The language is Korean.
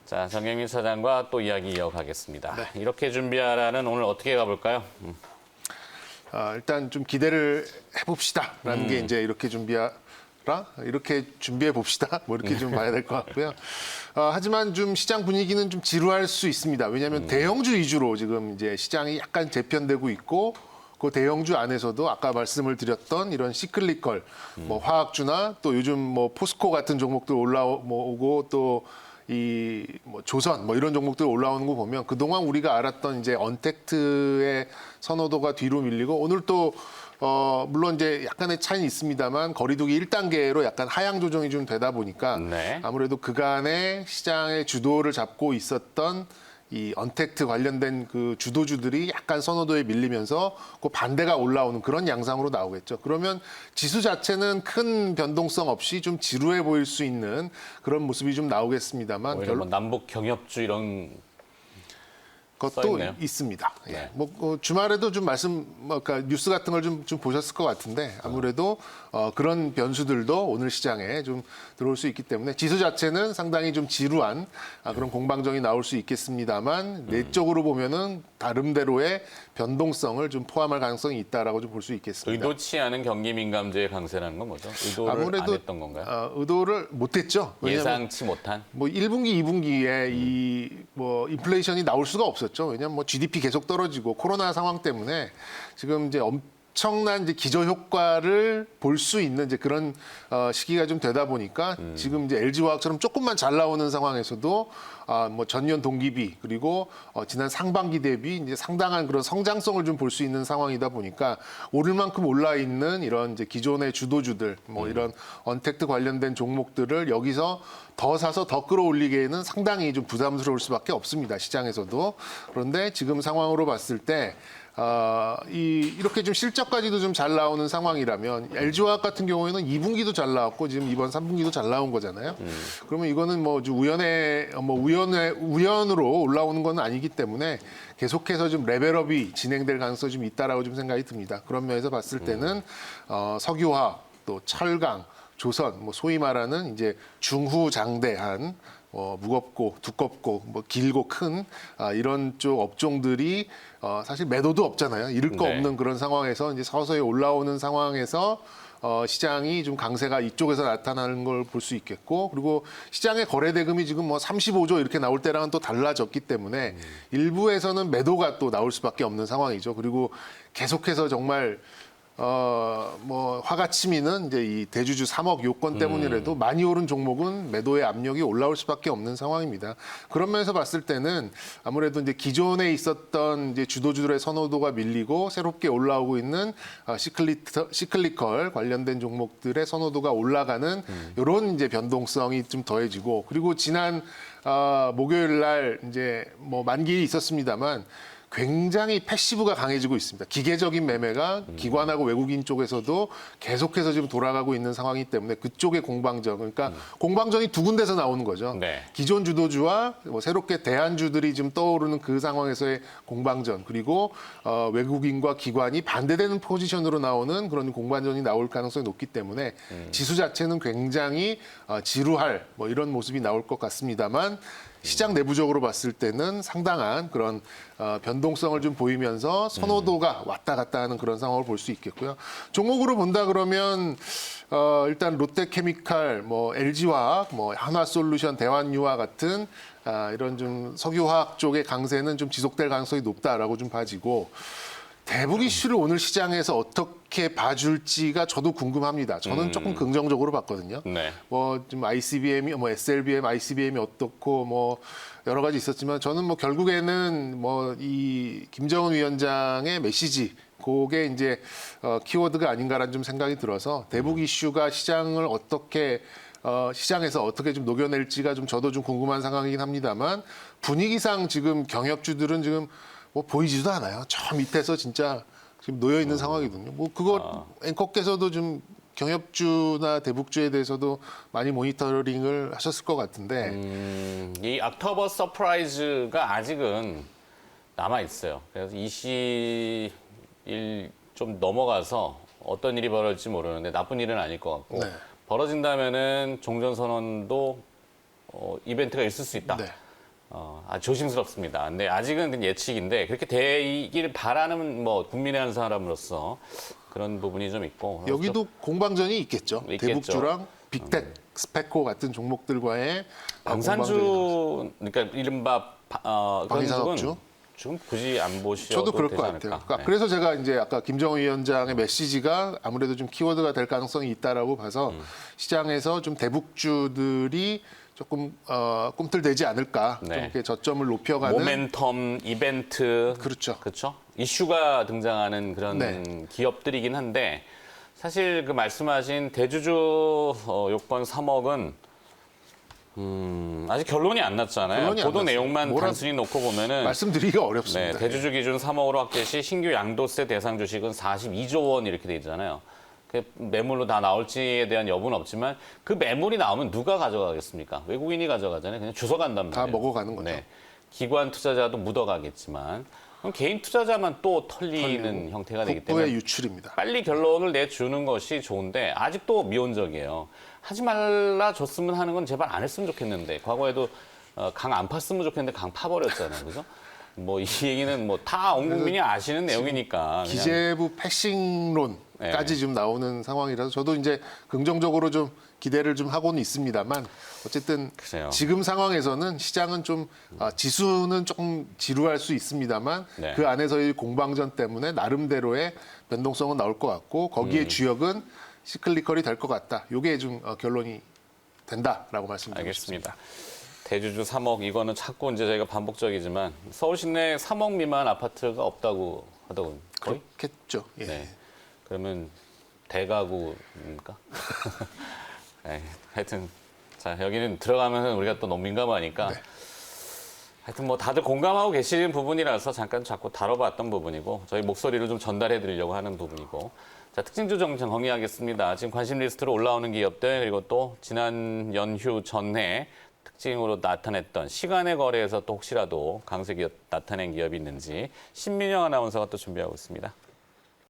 자, 정경민 사장과 또 이야기 이어가겠습니다. 네. 이렇게 준비하라는 오늘 어떻게 가볼까요? 일단 좀 기대를 해봅시다라는 게 이제 이렇게 준비하라, 이렇게 준비해 봅시다, 뭐 이렇게 좀 봐야 될 것 같고요. 하지만 좀 시장 분위기는 좀 지루할 수 있습니다. 왜냐하면 대형주 위주로 지금 이제 시장이 약간 재편되고 있고, 그 대형주 안에서도 아까 말씀을 드렸던 이런 시클리컬, 뭐 화학주나 또 요즘 뭐 포스코 같은 종목들 올라오고 또 이 뭐 조선 뭐 이런 종목들 올라오는 거 보면 그동안 우리가 알았던 이제 언택트의 선호도가 뒤로 밀리고, 오늘 또 물론 이제 약간의 차이는 있습니다만 거리두기 1단계로 약간 하향 조정이 좀 되다 보니까 네. 아무래도 그간의 시장의 주도를 잡고 있었던 이 언택트 관련된 그 주도주들이 약간 선호도에 밀리면서 그 반대가 올라오는 그런 양상으로 나오겠죠. 그러면 지수 자체는 큰 변동성 없이 좀 지루해 보일 수 있는 그런 모습이 좀 나오겠습니다만 오히려 뭐 남북 경협주 이런 것도 써있네요. 있습니다. 예. 네. 주말에도 좀 그러니까 뉴스 같은 걸 좀 보셨을 것 같은데 아무래도 그런 변수들도 오늘 시장에 좀 들어올 수 있기 때문에 지수 자체는 상당히 좀 지루한 그런 공방정이 나올 수 있겠습니다만 내적으로 보면은 나름대로의 변동성을 좀 포함할 가능성이 있다라고 좀 볼 수 있겠습니다. 의도치 않은 경기 민감제의 강세라는 건 뭐죠? 의도를 아무래도 안 했던 건가요? 의도를 못했죠. 왜냐하면 예상치 못한? 뭐 1분기, 2분기에 이 뭐 인플레이션이 나올 수가 없었죠. 왜냐하면 뭐 GDP 계속 떨어지고 코로나 상황 때문에 지금 이제 엄청난 이제 기저 효과를 볼 수 있는 이제 그런 시기가 좀 되다 보니까 지금 이제 LG화학처럼 조금만 잘 나오는 상황에서도 뭐 전년 동기비 그리고 지난 상반기 대비 이제 상당한 그런 성장성을 좀 볼 수 있는 상황이다 보니까 오를 만큼 올라 있는 이런 이제 기존의 주도주들 뭐 이런 언택트 관련된 종목들을 여기서 더 사서 더 끌어올리기에는 상당히 좀 부담스러울 수밖에 없습니다. 시장에서도. 그런데 지금 상황으로 봤을 때 이렇게 좀 실적까지도 좀 잘 나오는 상황이라면 LG화학 같은 경우에는 2분기도 잘 나왔고 지금 이번 3분기도 잘 나온 거잖아요. 그러면 이거는 뭐 우연으로 올라오는 건 아니기 때문에 계속해서 좀 레벨업이 진행될 가능성이 좀 있다라고 좀 생각이 듭니다. 그런 면에서 봤을 때는 석유화학 또 철강 조선, 뭐 소위 말하는 이제 중후장대한 무겁고 두껍고 뭐 길고 큰 이런 쪽 업종들이 사실 매도도 없잖아요. 잃을 거 네. 없는 그런 상황에서 이제 서서히 올라오는 상황에서 시장이 좀 강세가 이쪽에서 나타나는 걸 볼 수 있겠고, 그리고 시장의 거래 대금이 지금 뭐 35조 이렇게 나올 때랑은 또 달라졌기 때문에 일부에서는 매도가 또 나올 수밖에 없는 상황이죠. 그리고 계속해서 정말 뭐 화가치미는 이제 이 대주주 3억 요건 때문이라도 많이 오른 종목은 매도의 압력이 올라올 수밖에 없는 상황입니다. 그런 면에서 봤을 때는 아무래도 이제 기존에 있었던 이제 주도주들의 선호도가 밀리고 새롭게 올라오고 있는 시클리컬 관련된 종목들의 선호도가 올라가는 이런 이제 변동성이 좀 더해지고, 그리고 지난 목요일 날 이제 뭐 만기일이 있었습니다만 굉장히 패시브가 강해지고 있습니다. 기계적인 매매가 기관하고 외국인 쪽에서도 계속해서 지금 돌아가고 있는 상황이기 때문에 그쪽의 공방전, 그러니까 공방전이 두 군데서 나오는 거죠. 네. 기존 주도주와 뭐 새롭게 대안주들이 지금 떠오르는 그 상황에서의 공방전, 그리고 외국인과 기관이 반대되는 포지션으로 나오는 그런 공방전이 나올 가능성이 높기 때문에 지수 자체는 굉장히 지루할 뭐 이런 모습이 나올 것 같습니다만, 시장 내부적으로 봤을 때는 상당한 그런 변동성을 좀 보이면서 선호도가 왔다 갔다 하는 그런 상황을 볼 수 있겠고요. 종목으로 본다 그러면 일단 롯데케미칼, 뭐 LG화학, 뭐 한화솔루션, 대환유화 같은 이런 좀 석유화학 쪽의 강세는 좀 지속될 가능성이 높다라고 좀 봐지고, 대북 이슈를 오늘 시장에서 어떻게 봐줄지가 저도 궁금합니다. 저는 조금 긍정적으로 봤거든요. 네. 뭐 좀 ICBM이 뭐 SLBM, ICBM이 어떻고 뭐 여러 가지 있었지만 저는 뭐 결국에는 뭐 이 김정은 위원장의 메시지, 그게 이제 키워드가 아닌가라는 좀 생각이 들어서 대북 이슈가 시장을 어떻게 시장에서 어떻게 좀 녹여낼지가 좀 저도 좀 궁금한 상황이긴 합니다만, 분위기상 지금 경협주들은 지금 뭐 보이지도 않아요. 저 밑에서 진짜 지금 놓여 있는 상황이거든요. 뭐 그거 앵커께서도 좀 경협주나 대북주에 대해서도 많이 모니터링을 하셨을 것 같은데, 이 옥토버 서프라이즈가 아직은 남아 있어요. 그래서 20일 좀 넘어가서 어떤 일이 벌어질지 모르는데 나쁜 일은 아닐 것 같고, 네. 벌어진다면은 종전선언도 이벤트가 있을 수 있다. 네. 조심스럽습니다. 근데 아직은 예측인데 그렇게 되기를 바라는 뭐 국민의 한 사람으로서 그런 부분이 좀 있고 여기도 공방전이 있겠죠. 있겠죠. 대북주랑 빅텍, 스페코 같은 종목들과의 공방전이 방산주 그러니까 이른바 그런 방위산업주? 쪽은 지금 굳이 안 보셔도 저도 그럴 되지 것 않을까. 같아요. 그러니까 네. 그래서 제가 이제 아까 김정은 위원장의 메시지가 아무래도 좀 키워드가 될 가능성이 있다라고 봐서 시장에서 좀 대북주들이 조금 꿈틀대지 않을까. 네. 좀 이렇게 저점을 높여가는 모멘텀, 이벤트, 그렇죠. 그렇죠? 이슈가 등장하는 그런 네. 기업들이긴 한데 사실 그 말씀하신 대주주 요건 3억은 아직 결론이 안 났잖아요. 결론이 안 보도 났어요. 내용만 뭐라- 단순히 놓고 보면은 말씀드리기가 네, 어렵습니다. 대주주 기준 3억으로 확대 시 신규 양도세 대상 주식은 42조 원 이렇게 돼 있잖아요. 그 매물로 다 나올지에 대한 여부는 없지만 그 매물이 나오면 누가 가져가겠습니까? 외국인이 가져가잖아요. 그냥 주워 간단 다 말이에요. 먹어가는 거죠. 기관 투자자도 묻어가겠지만 그럼 개인 투자자만 또 털리는 형태가 되기 때문에 국부의 유출입니다. 빨리 결론을 내주는 것이 좋은데 아직도 미온적이에요. 하지 말라 줬으면 하는 건 제발 안 했으면 좋겠는데 과거에도 강 안 팠으면 좋겠는데 강 파버렸잖아요. 그죠? 뭐 이 얘기는 뭐 다 온 국민이 아시는 내용이니까. 그냥 기재부 패싱론까지 네. 좀 나오는 상황이라서 저도 이제 긍정적으로 좀 기대를 좀 하고는 있습니다만 어쨌든 글쎄요. 지금 상황에서는 시장은 좀 지수는 조금 지루할 수 있습니다만 네. 그 안에서의 공방전 때문에 나름대로의 변동성은 나올 것 같고 거기에 주역은 시클리컬이 될 것 같다. 이게 좀 결론이 된다라고 말씀드리고 싶습니다. 알겠습니다. 대주주 3억 이거는 자꾸 이제 저희가 반복적이지만 서울 시내 3억 미만 아파트가 없다고 하더군요. 거의? 그렇겠죠. 예. 네. 그러면 대가구입니까? 네, 하여튼 자 여기는 들어가면은 우리가 또 너무 민감하니까 네. 하여튼 뭐 다들 공감하고 계시는 부분이라서 잠깐 자꾸 다뤄봤던 부분이고 저희 목소리를 좀 전달해 드리려고 하는 부분이고 자 특징주 정리하겠습니다. 지금 관심 리스트로 올라오는 기업들 그리고 또 지난 연휴 전에 특징으로 나타냈던 시간의 거래에서 또 혹시라도 강세 기업 나타낸 기업이 있는지 신민영 아나운서가 또 준비하고 있습니다.